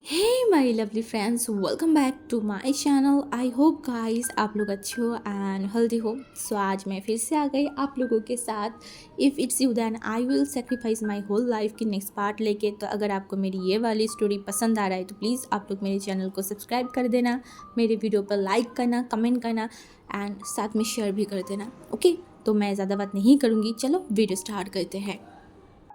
Hey my lovely friends, welcome back to my channel. I hope guys आप लोग अच्छे हो एंड हेल्दी हो। सो आज मैं फिर से आ गई आप लोगों के साथ। If it's you then I will sacrifice my whole life की नेक्स्ट पार्ट लेके। तो अगर आपको मेरी ये वाली स्टोरी पसंद आ रहा है तो प्लीज़ आप लोग मेरे चैनल को सब्सक्राइब कर देना, मेरे वीडियो पर लाइक करना, कमेंट करना एंड साथ में शेयर भी कर देना। ओके, तो मैं ज़्यादा बात नहीं करूँगी, चलो वीडियो स्टार्ट करते हैं।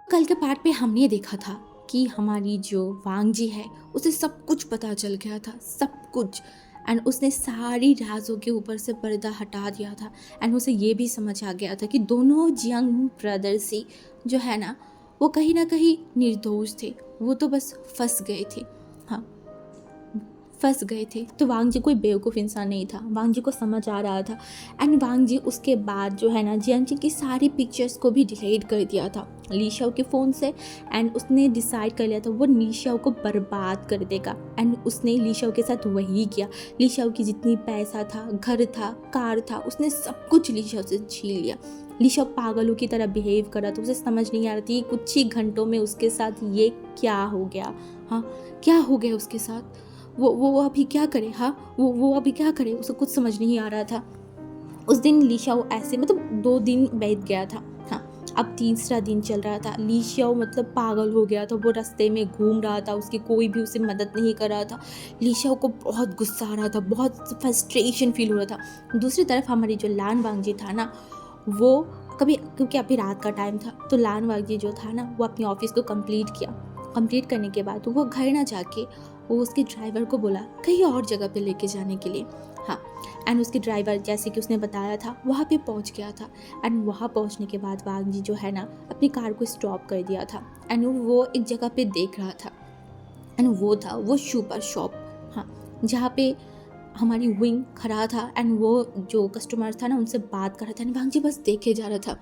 कल के पार्ट पे हमने देखा था कि हमारी जो वांग जी है उसे सब कुछ पता चल गया था, सब कुछ। एंड उसने सारी राजों के ऊपर से पर्दा हटा दिया था। एंड उसे ये भी समझ आ गया था कि दोनों जियांग ब्रदर्स ही जो है ना, वो कहीं ना कहीं निर्दोष थे, वो तो बस फंस गए थे। हाँ, फंस गए थे। तो वांग जी कोई बेवकूफ़ इंसान नहीं था, वांग जी को समझ आ रहा था। एंड वांग जी उसके बाद जो है ना, जियांग जी की सारी पिक्चर्स को भी डिलीट कर दिया था ली शाओ के फ़ोन से। एंड उसने डिसाइड कर लिया था वो ली शाओ को बर्बाद कर देगा। एंड उसने ली शाओ के साथ वही किया। ली शाओ की जितनी पैसा था, घर था, कार था, उसने सब कुछ ली शाओ से छीन लिया। ली शाओ पागलों की तरह बिहेव करा तो उसे समझ नहीं आ रही थी कुछ ही घंटों में उसके साथ ये क्या हो गया। हाँ, क्या हो गया उसके साथ, वो अभी क्या करे। हाँ, वो अभी क्या करे, उसे कुछ समझ नहीं आ रहा था। उस दिन लीशाओ ऐसे मतलब 2 दिन बीत गया था। हाँ, अब तीसरा दिन चल रहा था। लीशाओ मतलब पागल हो गया था, वो रास्ते में घूम रहा था, उसकी कोई भी उसे मदद नहीं कर रहा था। लीशाओ को बहुत गुस्सा आ रहा था, बहुत फ्रस्ट्रेशन फील हो रहा था। दूसरी तरफ हमारी जो लान वांगजी था ना, वो कभी, क्योंकि अभी रात का टाइम था, तो लान वांगजी जो था ना, वो अपनी ऑफिस को कंप्लीट किया। कंप्लीट करने के बाद वो घर ना जाके वो उसके ड्राइवर को बोला कहीं और जगह पे लेके जाने के लिए। हाँ, एंड उसके ड्राइवर जैसे कि उसने बताया था वहाँ पे पहुँच गया था। एंड वहाँ पहुँचने के बाद वांग जी जो है ना, अपनी कार को स्टॉप कर दिया था। एंड वो एक जगह पे देख रहा था। एंड वो था वो सुपर शॉप। हाँ, जहाँ पे हमारी विंग खड़ा था। एंड वो जो कस्टमर था ना, उनसे बात कर रहा था। एंड वांग जी बस देखे जा रहा था,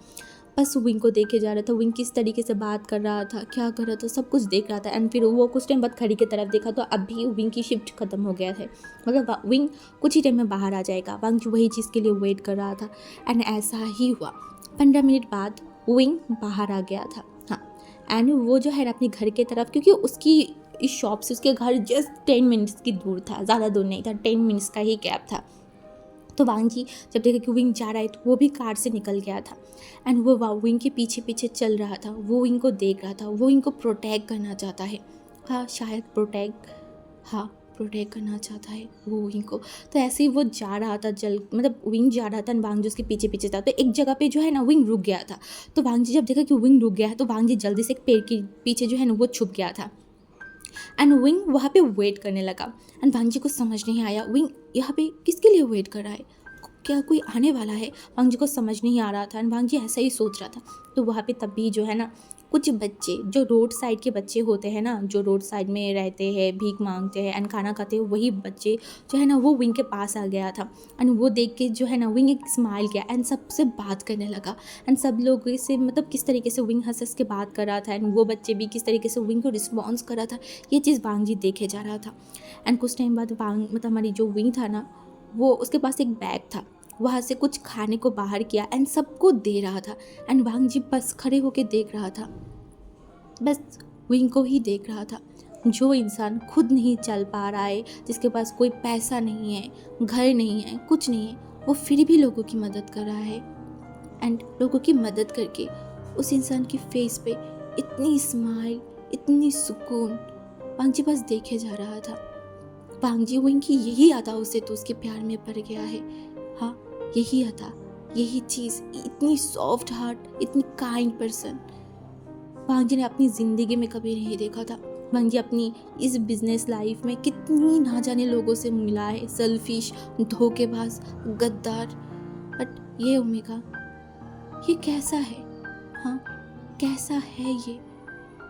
बस विंग को देखे जा रहा था। विंग किस तरीके से बात कर रहा था, क्या कर रहा था, सब कुछ देख रहा था। एंड फिर वो कुछ टाइम बाद खड़ी की तरफ देखा तो अभी विंग की शिफ्ट खत्म हो गया है, मतलब विंग कुछ ही टाइम में बाहर आ जाएगा। वांग जी वही चीज़ के लिए वेट कर रहा था। एंड ऐसा ही हुआ। 15 मिनट बाद विंग बाहर आ गया था। हाँ, एंड वो जो है ना अपने घर के तरफ, क्योंकि उसकी इस शॉप से उसके घर जस्ट 10 मिनट्स की दूर था, ज़्यादा दूर नहीं था, 10 मिनट्स का ही गैप था। तो वांग जी जब देखा कि विंग जा रहा है तो वो भी कार से निकल गया था। एंड वो विंग के पीछे पीछे चल रहा था, वो विंग को देख रहा था, वो विंग को प्रोटेक्ट करना चाहता है। हाँ, शायद प्रोटेक्ट, हाँ, प्रोटेक्ट करना चाहता है वो विंग को। तो ऐसे ही वो जा रहा था, जल मतलब विंग जा रहा था, वांग जी उसके पीछे पीछे था। तो एक जगह पे जो है ना विंग रुक गया था। तो वांग जी जब देखा कि विंग रुक गया है तो वांग जी जल्दी से एक पेड़ के पीछे जो है ना वो छुप गया था। एंड विंग वहाँ पे वेट करने लगा। एंड वांग जी को समझ नहीं आया विंग यहाँ पे किसके लिए वेट कर रहा है, क्या कोई आने वाला है। वांग जी को समझ नहीं आ रहा था। एंड वांग जी ऐसा ही सोच रहा था। तो वहाँ पे तब भी जो है ना, कुछ बच्चे जो रोड साइड के बच्चे होते हैं ना, जो रोड साइड में रहते हैं, भीख मांगते हैं एंड खाना खाते हैं, वही बच्चे जो है ना वो विंग के पास आ गया था। एंड वो देख के जो है ना विंग एक स्माइल किया एंड सबसे बात करने लगा। एंड सब लोग से मतलब किस तरीके से विंग हंस हंस के बात कर रहा था। एंड वो बच्चे भी किस तरीके से विंग को रिस्पॉन्स कर रहा था, ये चीज़ वांग जी देखे जा रहा था। एंड कुछ टाइम बाद वांग मतलब हमारी जो विंग था ना, वो उसके पास एक बैग था, वहाँ से कुछ खाने को बाहर किया एंड सबको दे रहा था। एंड वांग जी बस खड़े होके देख रहा था, बस विंग को ही देख रहा था। जो इंसान खुद नहीं चल पा रहा है, जिसके पास कोई पैसा नहीं है, घर नहीं है, कुछ नहीं है, वो फिर भी लोगों की मदद कर रहा है। एंड लोगों की मदद करके उस इंसान की फेस पे इतनी स्माइल, इतनी सुकून, वांग जी बस देखे जा रहा था। वांग जी विंग की यही अदा उसे तो उसके प्यार में पड़ गया है। हाँ, यही अदा, यही चीज़, इतनी सॉफ्ट हार्ट, इतनी काइंड पर्सन वांग जी ने अपनी ज़िंदगी में कभी नहीं देखा था। वांग जी अपनी इस बिजनेस लाइफ में कितनी ना जाने लोगों से मिला है, सेल्फिश, धोखेबाज, गद्दार। बट ये ओमेगा, ये कैसा है। हाँ, कैसा है ये,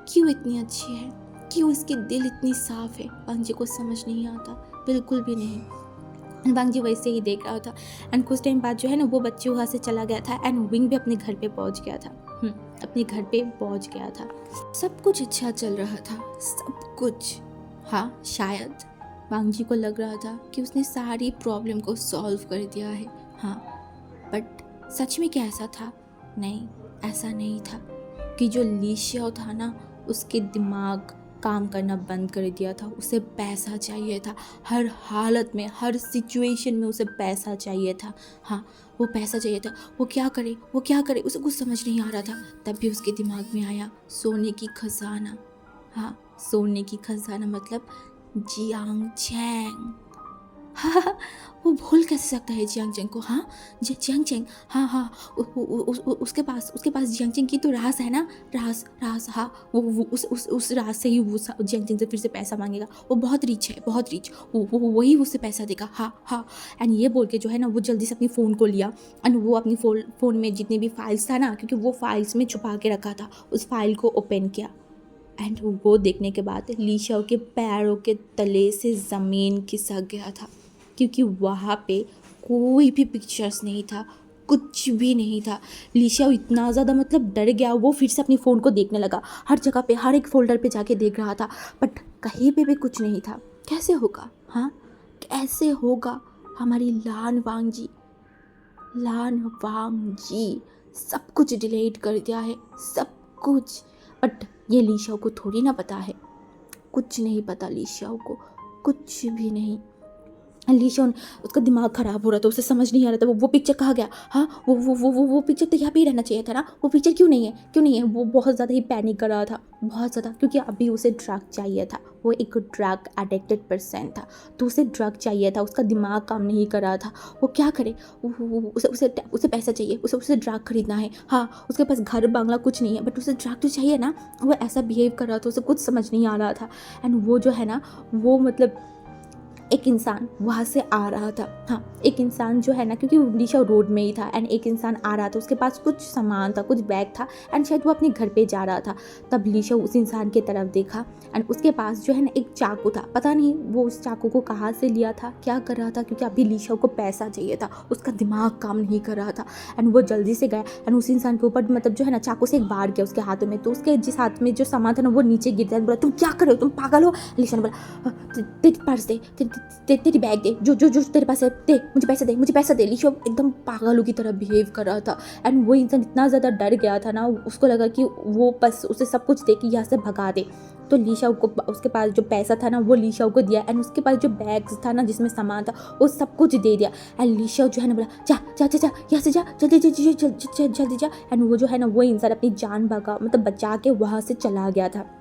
क्यों इतनी अच्छी है, क्यों इसकी दिल इतनी साफ है, वांग जी को समझ नहीं आता, बिल्कुल भी नहीं। एंड वांग जी वैसे ही देख रहा था। एंड कुछ टाइम बाद जो है ना वो बच्चे वहाँ से चला गया था। एंड विंग भी अपने घर पे पहुँच गया था। अपने घर पे पहुँच गया था। सब कुछ अच्छा चल रहा था, सब कुछ। हाँ, शायद वांग जी को लग रहा था कि उसने सारी प्रॉब्लम को सॉल्व कर दिया है। हाँ, बट सच में क्या ऐसा था? नहीं, ऐसा नहीं था। कि जो ली शाओ था ना, उसके दिमाग काम करना बंद कर दिया था। उसे पैसा चाहिए था, हर हालत में, हर सिचुएशन में उसे पैसा चाहिए था। हाँ, वो पैसा चाहिए था। वो क्या करे, वो क्या करे, उसे कुछ समझ नहीं आ रहा था। तभी उसके दिमाग में आया सोने की खजाना। हाँ, सोने की खजाना मतलब जियांग चैंग। हाँ, वो भूल कैसे सकता है जियांग चैंग को। हाँ, जियांग चैंग, हाँ हाँ, उसके पास जियांग चैंग की तो रास है ना, रास रास। हाँ, वो उस रास से ही वो जियांग चैंग से फिर से पैसा मांगेगा। वो बहुत रिच है, बहुत रिच। वो वही उसे पैसा देगा। हाँ हाँ। एंड ये बोल के जो है ना, वो जल्दी से अपनी फ़ोन को लिया। एंड वो अपनी फ़ोन में जितने भी फाइल्स था ना, क्योंकि वो फाइल्स में छुपा के रखा था, उस फाइल को ओपन किया। एंड वो देखने के बाद ली शाओ के पैरों के तले से ज़मीन खिसक गया था, क्योंकि वहाँ पे कोई भी पिक्चर्स नहीं था, कुछ भी नहीं था। ली शाओ इतना ज़्यादा मतलब डर गया, वो फिर से अपनी फ़ोन को देखने लगा। हर जगह पे, हर एक फ़ोल्डर पे जाके देख रहा था, बट कहीं पे भी कुछ नहीं था। कैसे होगा? हाँ, कैसे होगा? हमारी लान वांग जी सब कुछ डिलीट कर दिया है, सब कुछ। बट ये ली शाओ को थोड़ी ना पता है, कुछ नहीं पता ली शाओ को, कुछ भी नहीं। ली शाओ, उसका दिमाग ख़राब हो रहा था, उसे समझ नहीं आ रहा था वो पिक्चर कहाँ गया। हाँ, वो पिक्चर तो यहाँ पे ही रहना चाहिए था ना, वो पिक्चर क्यों नहीं है, क्यों नहीं है? वो बहुत ज़्यादा ही पैनिक कर रहा था, बहुत ज़्यादा, क्योंकि अभी उसे ड्रग चाहिए था। वो एक ड्रग एडिक्टेड पर्सन था, तो उसे ड्रग चाहिए था। उसका दिमाग काम नहीं कर रहा था, वो क्या करे? उसे पैसा चाहिए, उसे ड्रग खरीदना है। हाँ, उसके पास घर बांग्ला कुछ नहीं है, बट उसे ड्रग तो चाहिए ना। वो ऐसा बिहेव कर रहा था, उसे कुछ समझ नहीं आ रहा था। एंड वो जो है ना, वो मतलब एक इंसान वहाँ से आ रहा था। हाँ, एक इंसान जो है ना, क्योंकि ली शाओ रोड में ही था, एंड एक इंसान आ रहा था, उसके पास कुछ सामान था, कुछ बैग था, एंड शायद वो अपने घर पे जा रहा था। तब ली शाओ उस इंसान की तरफ देखा, एंड उसके पास जो है ना एक चाकू था। पता नहीं वो उस चाकू को कहाँ से लिया था, क्या कर रहा था, क्योंकि अभी ली शाओ को पैसा चाहिए था, उसका दिमाग काम नहीं कर रहा था। एंड वो जल्दी से गया, एंड उस इंसान के ऊपर मतलब जो है ना चाकू से एक बार गया उसके हाथों में, तो उसके जिस हाथ में जो सामान था ना वो नीचे गिर गया। बोला, तुम क्या कर रहे हो, तुम पागल हो? ली शाओ ने बोला, तेरी पर्स दे, तेरी बैग दे, जो तेरे पास है दे, मुझे पैसा दे। ली शाओ एकदम पागलों की तरह बिहेव कर रहा था। एंड वो इंसान इतना ज़्यादा डर गया था ना, उसको लगा कि वो बस उसे सब कुछ दे कि यहाँ से भगा दे। तो ली शाओ को उसके पास जो पैसा था ना वो ली शाओ को दिया, एंड उसके पास जो बैग्स था ना जिसमें सामान था वो सब कुछ दे दिया। एंड ली शाओ जो है ना बोला, जा जा जा जा यहाँ से जा, जल्दी जा। एंड वो जो है ना वो इंसान अपनी जान भगा मतलब बचा के वहाँ से चला गया था।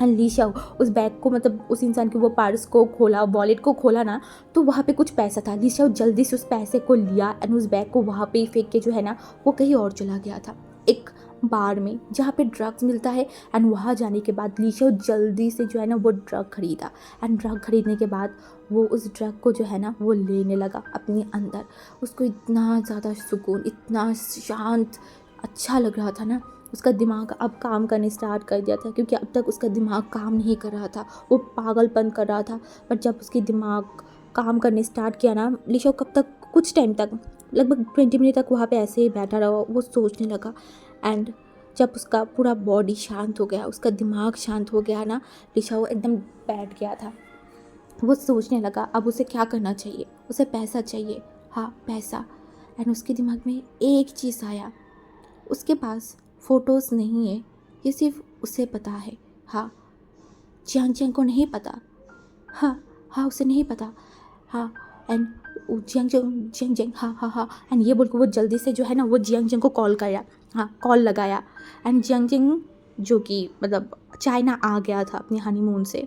एंड ली शाओ उस बैग को मतलब उस इंसान के वो पर्स को खोला, वॉलेट को खोला ना, तो वहाँ पे कुछ पैसा था। ली शाओ जल्दी से उस पैसे को लिया, एंड उस बैग को वहाँ पे ही फेंक के जो है ना वो कहीं और चला गया था, एक बार में जहाँ पे ड्रग्स मिलता है। एंड वहाँ जाने के बाद ली शाओ जल्दी से जो है ना वो ड्रग खरीदा, एंड ड्रग खरीदने के बाद वो उस ड्रग को जो है ना वो लेने लगा अपने अंदर। उसको इतना ज़्यादा सुकून, इतना शांत, अच्छा लग रहा था ना। उसका दिमाग अब काम करने स्टार्ट कर दिया था, क्योंकि अब तक उसका दिमाग काम नहीं कर रहा था, वो पागलपन कर रहा था। पर जब उसकी दिमाग काम करने स्टार्ट किया ना, ली शाओ कब तक, कुछ टाइम तक, लगभग 20 मिनट तक वहाँ पे ऐसे ही बैठा रहा, वो सोचने लगा। एंड जब उसका पूरा बॉडी शांत हो गया, उसका दिमाग शांत हो गया ना, ली शाओ एकदम बैठ गया था। वो सोचने लगा अब उसे क्या करना चाहिए, उसे पैसा चाहिए। हाँ, पैसा। एंड उसके दिमाग में एक चीज़ आया, उसके पास फ़ोटोज़ नहीं है, ये सिर्फ उसे पता है। हाँ, जियांग चैंग को नहीं पता। हाँ हाँ, उसे नहीं पता। हाँ, एंड जियांग चैंग, हाँ हाँ हाँ। एंड ये बोल के वो जल्दी से जो है ना वो जियांग चैंग को कॉल कराया। हाँ, कॉल लगाया। एंड जियांग चैंग जो कि मतलब चाइना आ गया था अपने हनीमून से,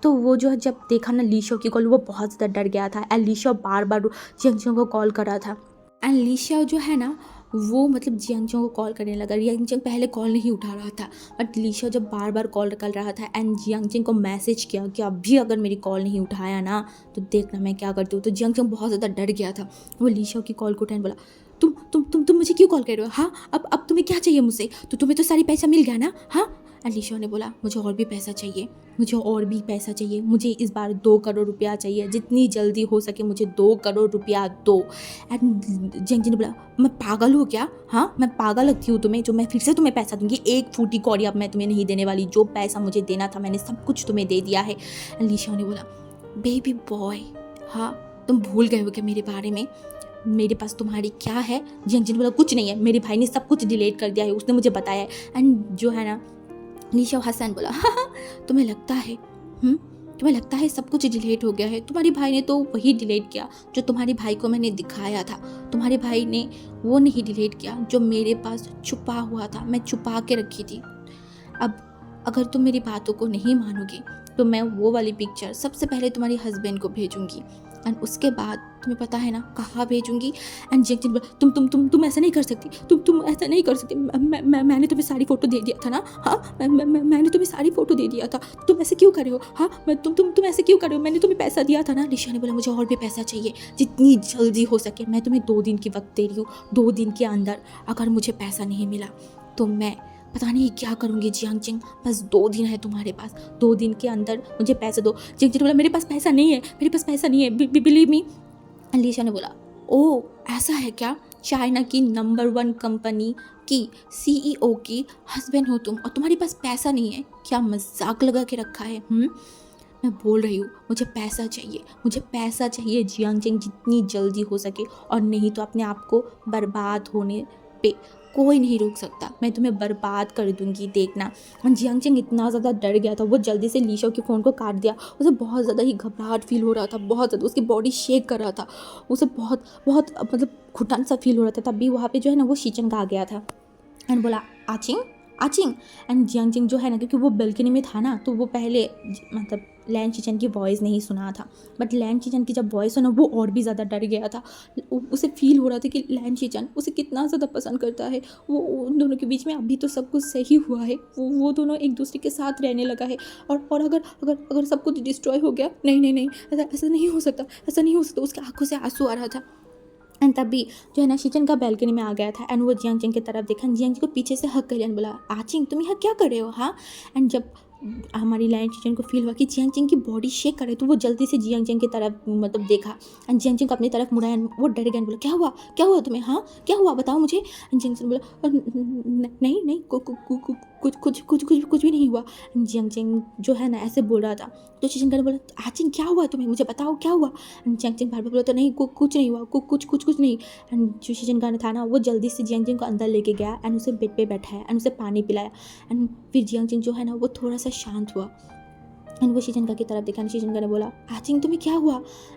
तो वो जो है जब देखा ना ली शाओ की कॉल, वो बहुत ज़्यादा डर गया था। एंड ली शाओ बार बार जियांग चैंग को कॉल कर रहा था। एंड ली शाओ जो है ना वो मतलब जियांग चैंग को कॉल करने लगा। जियांग चैंग पहले कॉल नहीं उठा रहा था, बट ली शाओ जब बार बार कॉल कर रहा था, एंड जियांग चैंग को मैसेज किया कि अभी अगर मेरी कॉल नहीं उठाया ना तो देखना मैं क्या करती हूँ। तो जियांग चैंग बहुत ज़्यादा डर गया था। वो ली शाओ की कॉल को उठाने बोला, तुम मुझे क्यों कॉल कर रहे हो? हाँ, अब तुम्हें क्या चाहिए मुझसे? तो तुम्हें तो सारी पैसा मिल गया ना? हाँ। एंड ली शाओ ने बोला, मुझे और भी पैसा चाहिए, मुझे और भी पैसा चाहिए, मुझे इस बार 2 करोड़ रुपया चाहिए, जितनी जल्दी हो सके मुझे 2 करोड़ रुपया दो। एंड जियांग चैंग ने बोला, मैं पागल हूँ क्या? हाँ, मैं पागल लगती हूँ तुम्हें जो मैं फिर से तुम्हें पैसा दूंगी? एक फूटी कौड़ी अब मैं तुम्हें नहीं देने वाली, जो पैसा मुझे देना था मैंने सब कुछ तुम्हें दे दिया है। एंड ली शाओ ने बोला, बेबी बॉय, हाँ तुम भूल गए हो क्या मेरे बारे में? मेरे पास तुम्हारी क्या है? जियांग चैंग ने बोला, कुछ नहीं है, मेरे भाई ने सब कुछ डिलीट कर दिया है, उसने मुझे बताया है। एंड जो है ना लीशा हसन बोला, हाँ हाँ, तुम्हें लगता है तुम्हें लगता है सब कुछ डिलीट हो गया है? तुम्हारे भाई ने तो वही डिलीट किया जो तुम्हारे भाई को मैंने दिखाया था। तुम्हारे भाई ने वो नहीं डिलीट किया जो मेरे पास छुपा हुआ था, मैं छुपा के रखी थी। अब अगर तुम मेरी बातों को नहीं मानोगी तो मैं वो वाली पिक्चर सबसे पहले तुम्हारे हस्बैंड को भेजूंगी, एंड उसके बाद तुम्हें पता है ना कहाँ भेजूंगी। एंड जैक्सन बोला, तुम ऐसा नहीं कर सकती, तुम ऐसा नहीं कर सकती। मैंने तुम्हें सारी फ़ोटो दे दिया था ना, हाँ मैंने तुम्हें सारी फ़ोटो दे दिया था, तुम ऐसे क्यों कर रहे हो? हाँ तुम ऐसे क्यों कर रहे हो? मैंने तुम्हें पैसा दिया था ना। लिशा ने बोला, मुझे और भी पैसा चाहिए, जितनी जल्दी हो सके। मैं तुम्हें 2 दिन की वक्त दे रही हूँ, 2 दिन के अंदर अगर मुझे पैसा नहीं मिला तो मैं पता नहीं क्या करूँगी जियांग चिंग। बस 2 दिन है तुम्हारे पास, 2 दिन के अंदर मुझे पैसा दो। जियांग चिंग बोला, मेरे पास पैसा नहीं है, मेरे पास पैसा नहीं है, बिलीव मी। अलीशा ने बोला, ओ ऐसा है क्या? चाइना की नंबर 1 कंपनी की CEO की हस्बैंड हो तुम और तुम्हारे पास पैसा नहीं है? क्या मजाक लगा के रखा है? मैं बोल रही हूँ, मुझे पैसा चाहिए, मुझे पैसा चाहिए जियांग चिंग, जितनी जल्दी हो सके, और नहीं तो अपने आप को बर्बाद होने पे कोई नहीं रोक सकता। मैं तुम्हें बर्बाद कर दूंगी, देखना। जियांग चिंग इतना ज़्यादा डर गया था, वो जल्दी से लीशा के फ़ोन को काट दिया। उसे बहुत ज़्यादा ही घबराहट फील हो रहा था, बहुत ज़्यादा उसकी बॉडी शेक कर रहा था, उसे बहुत बहुत मतलब घुटन सा फील हो रहा था। तभी वहाँ पे जो है ना वो शीचन का आ गया था एंड बोला, आचिंग आचिंग। एंड जियांग चिंग जो है ना, क्योंकि वो बेल्कनी में था ना, तो वो पहले मतलब लैन चिचन की वॉइस नहीं सुना था, बट लैन चिचन की जब वॉइस सुना वो और भी ज़्यादा डर गया था। उसे फील हो रहा था कि लैन चिचन उसे कितना ज़्यादा पसंद करता है। वो उन दोनों के बीच में अभी तो सब कुछ सही हुआ है, वो दोनों एक दूसरे के साथ रहने लगा है, और अगर अगर अगर सब कुछ डिस्ट्रॉय हो गया, नहीं नहीं नहीं, ऐसा नहीं हो सकता, ऐसा नहीं हो सकता। उसकी आंखों से आंसू आ रहा था। एंड तभी जो है ना शीचन का बैल्कनी में आ गया था, एंड वो जियांग चिंग की तरफ देखा, जियांग चिंग को पीछे से हक कर लिया, बोला, आचिंग तुम यहाँ क्या कर रहे हो? हाँ। एंड जब हमारी लैंड शीचन को फील हुआ कि जियांग चिंग की बॉडी शेक करे, तो वो जल्दी से जियांग चिंग की तरफ मतलब देखा, एंड जियांग चिंग को अपनी तरफ मुड़ा, एंड वो डर गया, बोला, क्या हुआ तुम्हें? हाँ क्या हुआ, बताओ मुझे। एंड जियांग चिंग बोला, नहीं नहीं, कुछ भी नहीं हुआ। जियांग चिंग जो है ना ऐसे बोल रहा था, तो शीचन ने बोला, आचिंग क्या हुआ तुम्हें, मुझे बताओ क्या हुआ। एंड जियांग चिंग बार बार बोला, तो नहीं कुछ नहीं हुआ, कुछ नहीं। एंड जो शीचन का था ना, वो जल्दी से जियांग चिंग को अंदर लेके गया, एंड उसे बेड पे बैठाया, एंड उसे पानी पिलाया। एंड फिर जियांग चिंग जो है ना वो थोड़ा सा शांत हुआ, एंड वो शीचन का की तरफ देखा, एंड शीचन का ने बोला, आचिंग तुम्हें क्या हुआ?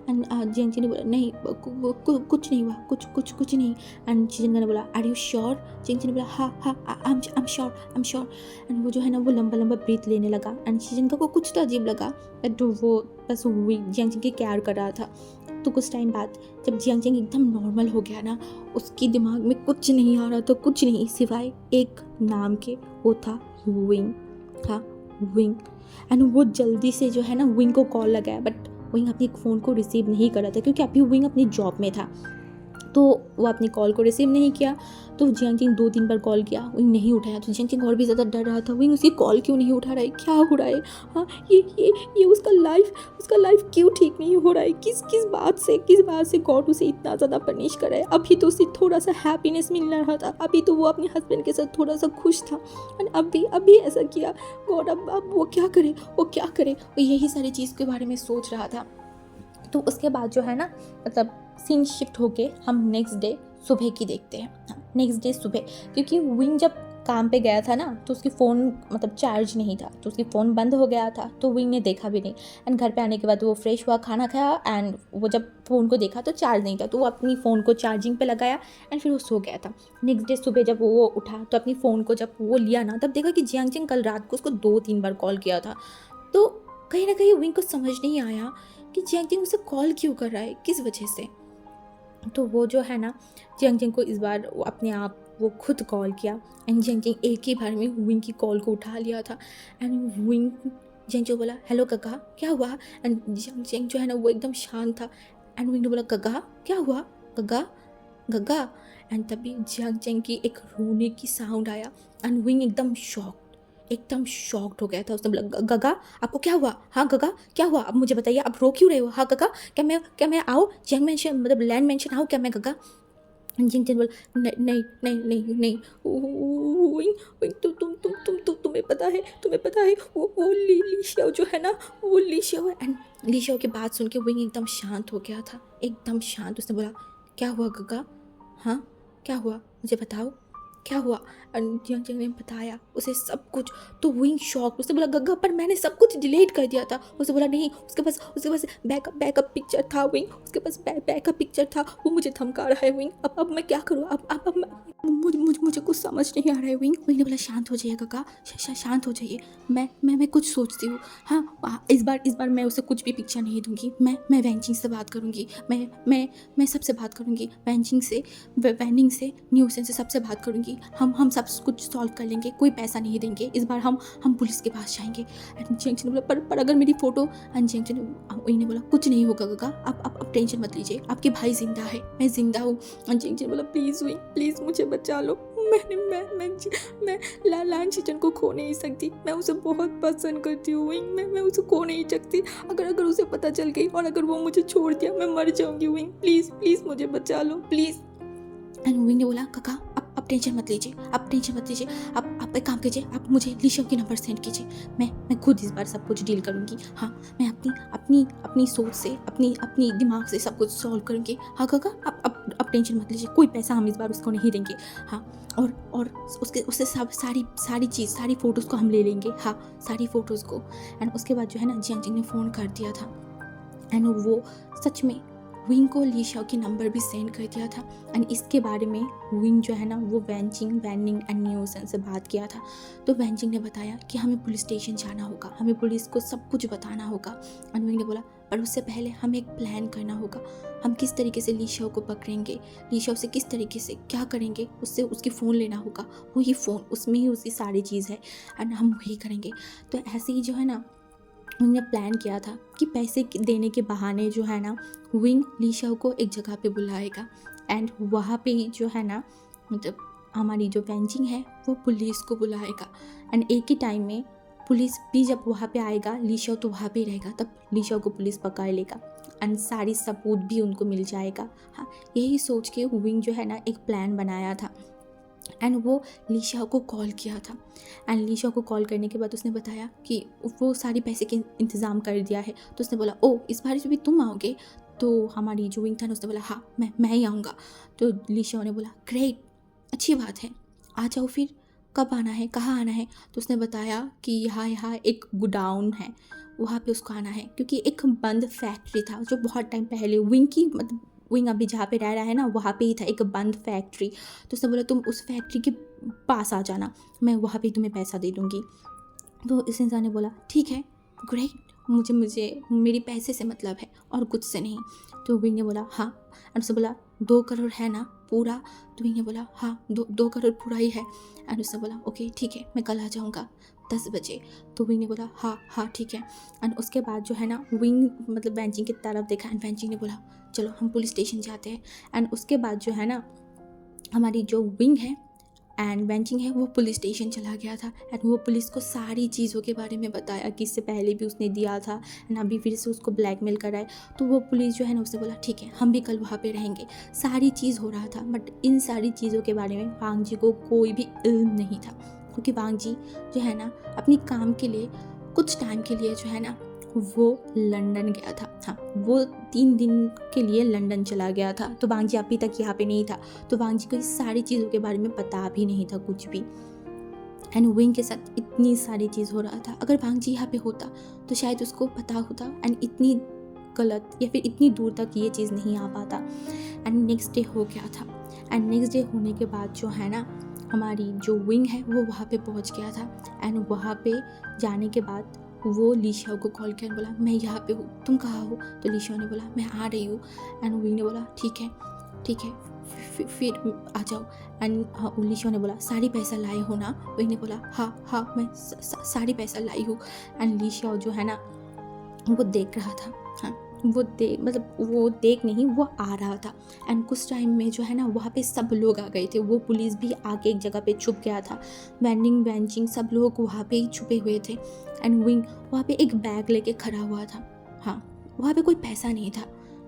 एंड जियांग चिंग ने बोला, नहीं कुछ नहीं हुआ, कुछ नहीं। एंड शीचन का ने बोला, आर यू श्योर? जियांग चिंग ने बोला, हाँ आई एम श्योर। एंड वो जो है ना वो लंबा लंबा ब्रीथ लेने लगा, एंड शीचन का को कुछ तो अजीब लगा, बट वो बस जियांग चिंग की केयर कर रहा था। तो कुछ टाइम बाद जब जियांग चिंग एकदम नॉर्मल हो गया ना, उसकी दिमाग में कुछ नहीं आ रहा था, कुछ नहीं सिवाय एक नाम के, वो था विंग। हाँ विंग। एंड वो जल्दी से जो है ना विंग को कॉल लगाया, बट विंग अपनी फ़ोन को रिसीव नहीं कर रहा था, क्योंकि अभी विंग अपनी जॉब में था, तो वो अपनी कॉल को रिसीव नहीं किया। तो जियांग चिंग 2-3 बार कॉल किया, विंग नहीं उठाया, तो जियांग चिंग और भी ज़्यादा डर रहा था, विंग उसकी कॉल क्यों नहीं उठा रहा है, क्या हो रहा है? हाँ ये उसका लाइफ क्यों ठीक नहीं हो रहा है? किस बात से गॉड उसे इतना ज़्यादा पनिश कर रहा है? अभी तो उसे थोड़ा सा हैप्पीनेस मिल रहा था, अभी तो वो अपने हस्बैंड के साथ थोड़ा सा खुश था, और अभी ऐसा किया। गॉड अब वो क्या करे? वो यही सारी चीज़ के बारे में सोच रहा था। तो उसके बाद जो है ना मतलब सीन शिफ्ट होके हम नेक्स्ट डे सुबह की देखते हैं। नेक्स्ट डे सुबह, क्योंकि विंग जब काम पे गया था ना, तो उसकी फ़ोन मतलब चार्ज नहीं था, तो उसकी फ़ोन बंद हो गया था, तो विंग ने देखा भी नहीं। एंड घर पे आने के बाद वो फ्रेश हुआ, खाना खाया, एंड वो जब फ़ोन को देखा तो चार्ज नहीं था, तो वो अपनी फ़ोन को चार्जिंग पे लगाया, एंड फिर वो सो गया था। नेक्स्ट डे सुबह जब वो उठा तो अपनी फ़ोन को जब वो लिया ना, तब देखा कि जियांग चिंग कल रात को उसको 2-3 बार कॉल किया था। तो कहीं ना कहीं विंग को समझ नहीं आया कि जियांग चिंग उसे कॉल क्यों कर रहा है, किस वजह से। तो वो जो है ना जियांग चिंग को इस बार वो अपने आप वो खुद कॉल किया, एंड जियांग चिंग एक ही बार में विंग की कॉल को उठा लिया था। एंड विंग जियांग चिंग बोला, हेलो काका क्या हुआ? एंड जियांग चिंग जो है ना वो एकदम शांत था, एंड विंग ने बोला, गगा क्या हुआ? गगा गगा। एंड तभी जियांग चिंग की एक रोने की साउंड आया, एंड विंग एकदम शॉक्ड हो गया था। उसने बोला, गगा आपको क्या हुआ? हाँ गगा क्या हुआ, अब मुझे बताइए, आप रो क्यों रहे हो? हाँ गगा क्या मैं आऊँ जंग मेंशन मतलब लैंड मेंशन आऊँ क्या मैं गगा? जिंग जिन बोल, नहीं तुम्हें पता है वो ली शियाओ जो है ना, वो ली शियाओ है। एंड ली शियाओ की बात सुन के विंग एकदम शांत हो गया था, एकदम शांत। उसने बोला, क्या हुआ गगा? हाँ क्या हुआ, मुझे बताओ। क्या हुआ? जियांग जियांग ने बताया उसे सब कुछ। तो विंग शॉक, उसने बोला गग्गा पर मैंने सब कुछ डिलीट कर दिया था। उसने बोला नहीं, उसके पास बैकअप पिक्चर था विंग, उसके पास बैकअप पिक्चर था, वो मुझे धमका रहा है विंग। अब मैं क्या करूँ? अब मुझे कुछ समझ नहीं आ रहा है विंग। विंग ने बोला शांत हो जाइए गग्गा, शांत हो जाइए, मैं कुछ सोचती हूँ। हाँ, इस बार मैं उसे कुछ भी पिक्चर नहीं दूंगी। मैं वैंचिंग से बात करूंगी, मैं सबसे बात करूंगी, वैनिंग से, न्यूसेंस से, सबसे बात करूंगी। हम सब कुछ सॉल्व कर लेंगे, कोई पैसा नहीं देंगे इस बार। हम पुलिस के पास जाएंगे। जियांग ने बोला पर अगर मेरी फोटो। जियांग ने बोला कुछ नहीं होगा गगा, आप टेंशन मत लीजिए, आपके भाई जिंदा है, मैं जिंदा हूँ। जियांग ने बोला प्लीज़ विंग, प्लीज़ मुझे बचा लो। मैं लान चिचन को खो नहीं सकती, मैं उसे बहुत पसंद करती हूँ विंग। मैं उसे खो नहीं सकती। अगर उसे पता चल गई और अगर वो मुझे छोड़ दिया, मैं मर जाऊंगी विंग। प्लीज़ मुझे बचा लो प्लीज़। एंड विंग ने बोला काका आप टेंशन मत लीजिए, आप एक काम कीजिए, आप मुझे लीशव की नंबर सेंड कीजिए, मैं खुद इस बार सब कुछ डील करूँगी। हाँ, मैं अपनी सोच से, अपनी दिमाग से सब कुछ सॉल्व करूँगी। हाँ काका आप टेंशन मत लीजिए, कोई पैसा हम इस बार उसको नहीं देंगे। हाँ, और उससे सब सारी फ़ोटोज़ को हम ले लेंगे। हाँ, सारी फ़ोटोज़ को। एंड उसके बाद जो है ना जियांग ने फ़ोन कर दिया था। एंड वो सच में विंग को लीशाओ की नंबर भी सेंड कर दिया था। एंड इसके बारे में विंग जो है ना वो वैनिंग एंड न्यूसन से बात किया था। तो वैनिंग ने बताया कि हमें पुलिस स्टेशन जाना होगा, हमें पुलिस को सब कुछ बताना होगा। एंड विंग ने बोला पर उससे पहले हमें एक प्लान करना होगा, हम किस तरीके से लीशाओ को पकड़ेंगे, लीशाओ से किस तरीके से क्या करेंगे, उससे उसकी फ़ोन लेना होगा, वही फ़ोन, उसमें ही उसकी सारी चीज़ है एंड हम वही करेंगे। तो ऐसे ही जो है ना उन्होंने प्लान किया था कि पैसे देने के बहाने जो है ना विंग लीशाओ को एक जगह पे बुलाएगा। एंड वहाँ पे ही जो है ना मतलब हमारी जो वेंचिंग है वो पुलिस को बुलाएगा। एंड एक ही टाइम में पुलिस भी जब वहाँ पे आएगा, लीशाओ तो वहाँ पे ही रहेगा, तब लीशाओ को पुलिस पकड़ लेगा एंड सारी सबूत भी उनको मिल जाएगा। हाँ, यही सोच के विंग जो है ना एक प्लान बनाया था। एंड वो लीशा को कॉल किया था। एंड लीशा को कॉल करने के बाद उसने बताया कि वो सारी पैसे के इंतज़ाम कर दिया है। तो उसने बोला ओ इस बार भी तुम आओगे? तो हमारी जो विंग था ना उसने बोला हाँ मैं ही आऊँगा। तो लीशा ने बोला ग्रेट, अच्छी बात है, आ जाओ फिर, कब आना है, कहाँ आना है? तो उसने बताया कि यहाँ एक गोडाउन है, वहाँ पे उसको आना है, क्योंकि एक बंद फैक्ट्री था जो बहुत टाइम पहले विंग की मतलब विंग अभी जहाँ पे रह रहा है ना वहाँ पे ही था एक बंद फैक्ट्री। तो उसने बोला तुम उस फैक्ट्री के पास आ जाना, मैं वहाँ पे तुम्हें पैसा दे दूँगी। तो इस इंसान ने बोला ठीक है ग्रेट, मुझे मेरी पैसे से मतलब है और कुछ से नहीं। तो विंग ने बोला हाँ। एंड उसने बोला 2 करोड़ है ना पूरा? तो विंग ने बोला हाँ 2 करोड़ पूरा ही है। एंड उसने बोला ओके ठीक है, मैं कल आ जाऊँगा 10 बजे। तो विंग ने बोला हाँ ठीक है। एंड उसके बाद जो है ना विंग मतलब वेंचिंग की तरफ देखा एंड वेंचिंग ने बोला चलो हम पुलिस स्टेशन जाते हैं। एंड उसके बाद जो है ना हमारी जो विंग है एंड वेंचिंग है वो पुलिस स्टेशन चला गया था। एंड वो पुलिस को सारी चीज़ों के बारे में बताया कि इससे पहले भी उसने दिया था एंड अभी फिर से उसको ब्लैकमेल कराए। तो वो पुलिस जो है ना उसने बोला ठीक है हम भी कल वहाँ पे रहेंगे। सारी चीज़ हो रहा था बट इन सारी चीज़ों के बारे में वांग जी को कोई भी इल्म नहीं था, क्योंकि वांग जी जो है ना अपनी काम के लिए कुछ टाइम के लिए जो है ना वो लंदन गया था। हाँ, वो 3 दिन के लिए लंदन चला गया था। तो वांग जी अभी तक यहाँ पे नहीं था। तो वांग जी को इस सारी चीज़ों के बारे में पता भी नहीं था कुछ भी। एंड विंग के साथ इतनी सारी चीज़ हो रहा था, अगर वांग जी यहाँ पे होता तो शायद उसको पता होता एंड इतनी गलत या फिर इतनी दूर तक ये चीज़ नहीं आ पाता। एंड नेक्स्ट डे हो गया था। एंड नेक्स्ट डे होने के बाद जो है ना हमारी जो विंग है वो वहाँ पे पहुँच गया था। एंड वहाँ पे जाने के बाद वो लीशाओ को कॉल किया, बोला मैं यहाँ पे हूँ, तुम कहाँ हो? तो लीशाओ ने बोला मैं आ रही हूँ। एंड विंग ने बोला ठीक है फिर आ जाओ। एंड लीशाओ ने बोला सारी पैसा लाए हो ना? विंग ने बोला हाँ मैं सारी पैसा लाई हूँ। एंड लीशाओ जो है ना वो देख रहा था। हाँ, वो देख नहीं, वो आ रहा था। एंड कुछ टाइम में जो है ना वहाँ पे सब लोग आ गए थे, वो पुलिस भी आके एक जगह पे छुप गया था, वेंचिंग सब लोग वहाँ पे ही छुपे हुए थे। एंड विंग वहाँ पे एक बैग लेके खड़ा हुआ था। हाँ, वहाँ पे कोई पैसा नहीं था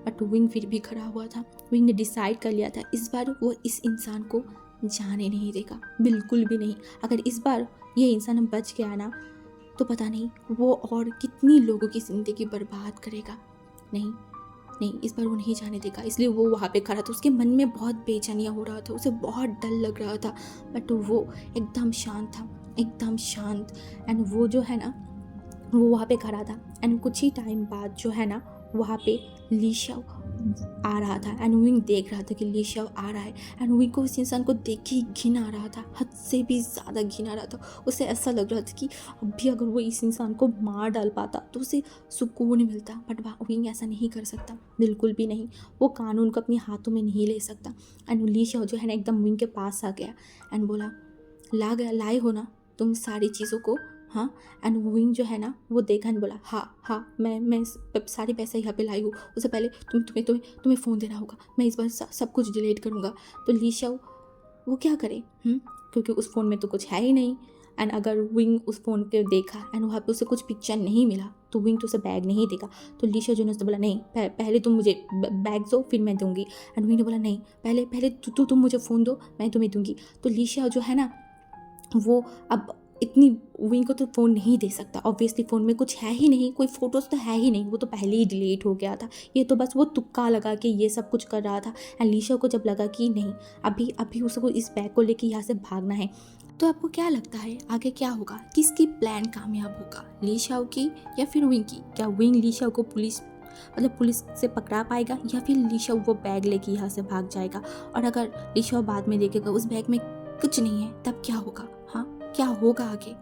बट विंग फिर भी खड़ा हुआ था। विंग ने डिसाइड कर लिया था इस बार वो इस इंसान को जाने नहीं देगा, बिल्कुल भी नहीं। अगर इस बार ये इंसान बच गया ना तो पता नहीं वो और कितनी लोगों की ज़िंदगी बर्बाद करेगा। नहीं, नहीं, इस बार वो नहीं जाने देगा, इसलिए वो वहाँ पे खड़ा था। उसके मन में बहुत बेचैनियाँ हो रहा था, उसे बहुत डर लग रहा था, बट वो एकदम शांत था, एकदम शांत। एंड वो जो है ना, वो वहाँ पे खड़ा था। एंड कुछ ही टाइम बाद जो है ना, वहाँ पे लीशा आ रहा था। एंड विंग देख रहा था कि लीशा आ रहा है। एंड विंग को उस इंसान को देख के ही घिन आ रहा था, हद से भी ज़्यादा घिन आ रहा था। उसे ऐसा लग रहा था कि अभी अगर वो इस इंसान को मार डाल पाता तो उसे सुकून मिलता, बट विंग ऐसा नहीं कर सकता, बिल्कुल भी नहीं। वो कानून को अपने हाथों में नहीं ले सकता। एंड लीशा जो है ना, एकदम विंग के पास आ गया एंड बोला, लाए हो ना तुम सारी चीज़ों को, हाँ। एंड विंग जो है ना, वो देखा एंड बोला, हाँ मैं सारे पैसे यहाँ पे लाई हूँ। उससे पहले तुम्हें फ़ोन देना होगा, मैं इस बार सब कुछ डिलीट करूँगा। तो लीशा वो क्या करे, क्योंकि उस फ़ोन में तो कुछ है ही नहीं। एंड अगर विंग उस फ़ोन पे देखा एंड वहाँ पे उसे कुछ पिक्चर नहीं मिला तो विंग तो उसे बैग नहीं देगा। तो लीशा जो ने उसने बोला, नहीं पहले तुम मुझे बैग दो फिर मैं दूंगी। एंड विंग ने बोला, नहीं पहले तुम मुझे फ़ोन दो, मैं तुम्हें दूंगी। तो लीशा जो है ना, वो अब इतनी विंग को तो फ़ोन नहीं दे सकता, ऑब्वियसली फ़ोन में कुछ है ही नहीं, कोई फ़ोटोज़ तो है ही नहीं, वो तो पहले ही डिलीट हो गया था। ये तो बस वो तुक्का लगा के ये सब कुछ कर रहा था। एंड लीशा को जब लगा कि नहीं, अभी उसको इस बैग को लेके यहाँ से भागना है, तो आपको क्या लगता है आगे क्या होगा, किसकी प्लान कामयाब होगा, लीशा की या फिर विंग की? क्या विंग लीशा को पुलिस से पकड़ा पाएगा, या फिर लीशा वो बैग लेके यहाँ से भाग जाएगा? और अगर लीशा बाद में देखेगा उस बैग में कुछ नहीं है, तब क्या होगा? हाँ, क्या होगा आगे?